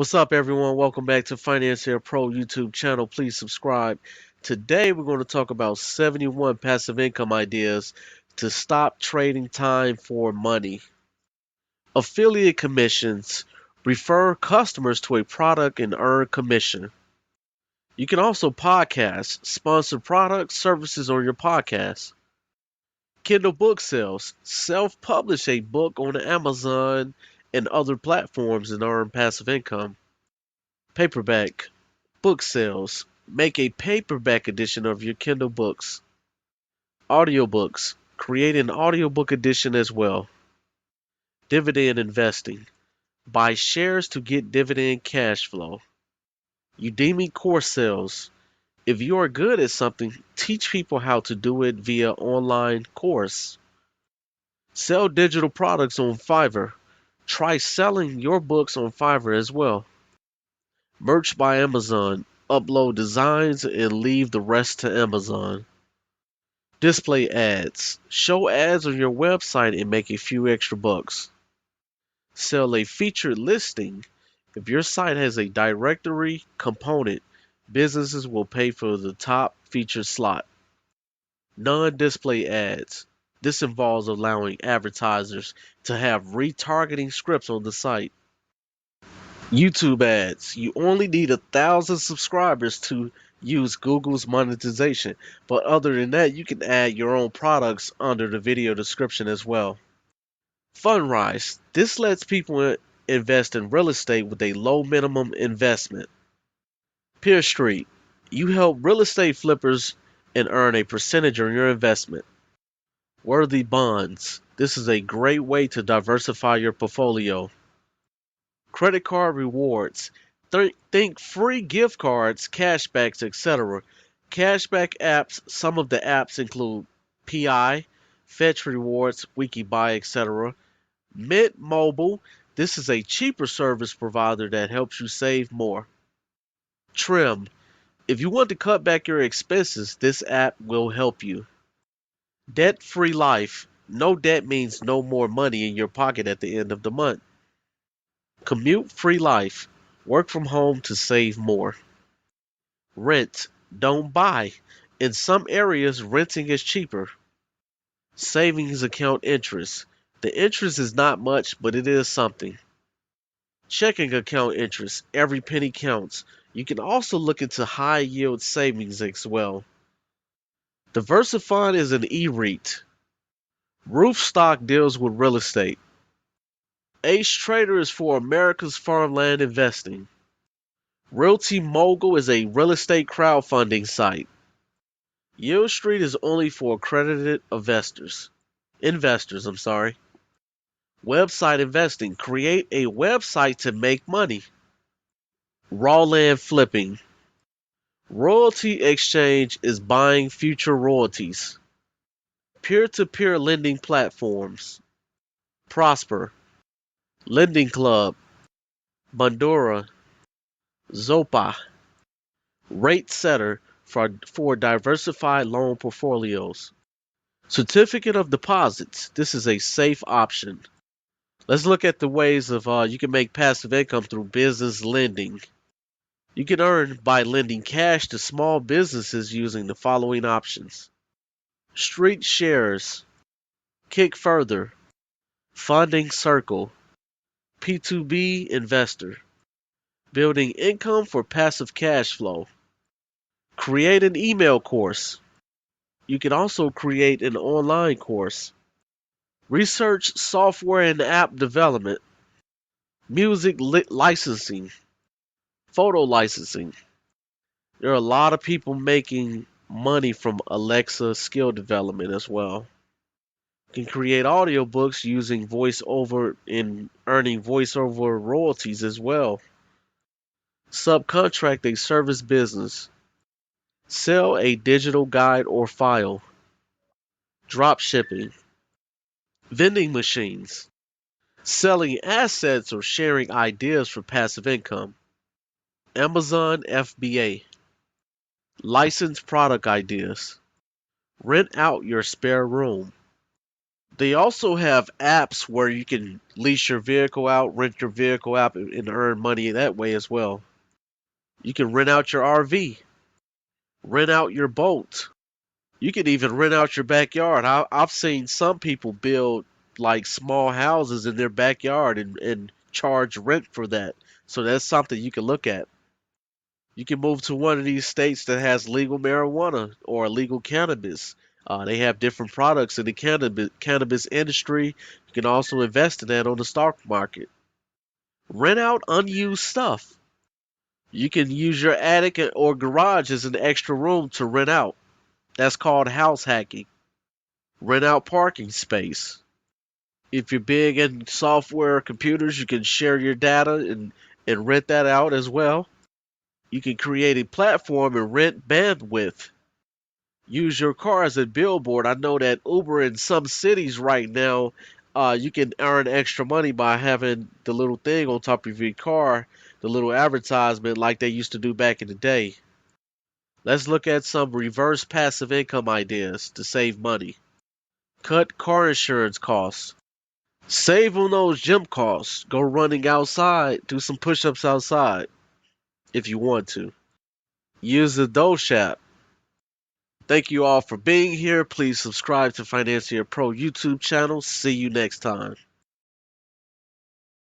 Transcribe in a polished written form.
What's up, everyone? Welcome back to Financier Pro YouTube channel. Please subscribe. Today, we're going to talk about 71 passive income ideas to stop trading time for money. Affiliate commissions. Refer customers to a product and earn commission. You can also podcast, sponsor products, services on your podcast. Kindle book sales. Self-publish a book on Amazon and other platforms and earn passive income. Paperback. Book sales. Make a paperback edition of your Kindle books. Audiobooks. Create an audiobook edition as well. Dividend investing. Buy shares to get dividend cash flow. Udemy course sales. If you are good at something, teach people how to do it via online course. Sell digital products on Fiverr. Try selling your books on Fiverr as well. Merch by Amazon. Upload designs and leave the rest to Amazon. Display ads. Show ads on your website and make a few extra bucks. Sell a featured listing. If your site has a directory component, businesses will pay for the top featured slot. Non-display ads. This involves allowing advertisers to have retargeting scripts on the site. YouTube ads. You only need 1,000 subscribers to use Google's monetization, but other than that, you can add your own products under the video description as well. Fundrise. This lets people invest in real estate with a low minimum investment. Peer Street. You help real estate flippers and earn a percentage on your investment. Worthy bonds. This is a great way to diversify your portfolio. Credit card rewards. Think free gift cards, cashbacks, etc. Cashback apps. Some of the apps include PI, Fetch Rewards, Wikibuy, etc. Mint Mobile. This is a cheaper service provider that helps you save more. Trim. If you want to cut back your expenses, this app will help you. Debt-free life. No debt means no more money in your pocket at the end of the month. Commute-free life. Work from home to save more. Rent. Don't buy. In some areas, renting is cheaper. Savings account interest. The interest is not much, but it is something. Checking account interest. Every penny counts. You can also look into high yield savings as well. Diversifying is an e-REIT. Roof stock deals with real estate. Ace Trader is for America's farmland investing. Realty Mogul is a real estate crowdfunding site. Yield Street is only for accredited investors. Website investing. Create a website to make money. Raw land flipping. Royalty exchange is buying future royalties. Peer-to-peer lending platforms. Prosper. Lending Club. Bandura. Zopa. Rate Setter for diversified loan portfolios. Certificate of deposits. This is a safe option. Let's look at the ways of you can make passive income through business lending. You can earn by lending cash to small businesses using the following options. Street shares, Kick Further, Funding Circle, P2B Investor, building income for passive cash flow. Create an email course. You can also create an online course. Research software and app development. Music licensing. Photo licensing. There are a lot of people making money from Alexa skill development as well. You can create audiobooks using voiceover and earning voiceover royalties as well. Subcontract a service business. Sell a digital guide or file. Drop shipping. Vending machines. Selling assets or sharing ideas for passive income. Amazon FBA. Licensed product ideas. Rent out your spare room. They also have apps where you can lease your vehicle out, rent your vehicle out, and earn money that way as well. You can rent out your RV, rent out your boat. You can even rent out your backyard. I've seen some people build like small houses in their backyard and charge rent for that. So that's something you can look at. You can move to one of these states that has legal marijuana or legal cannabis. They have different products in the cannabis industry. You can also invest in that on the stock market. Rent out unused stuff. You can use your attic or garage as an extra room to rent out. That's called house hacking. Rent out parking space. If you're big in software or computers, you can share your data and rent that out as well. You can create a platform and rent bandwidth. Use your car as a billboard. I know that Uber in some cities right now, you can earn extra money by having the little thing on top of your car, the little advertisement like they used to do back in the day. Let's look at some reverse passive income ideas to save money. Cut car insurance costs. Save on those gym costs. Go running outside. Do some push ups outside if you want to. Use the Doge app. Thank you all for being here. Please subscribe to Financier Pro YouTube channel. See you next time.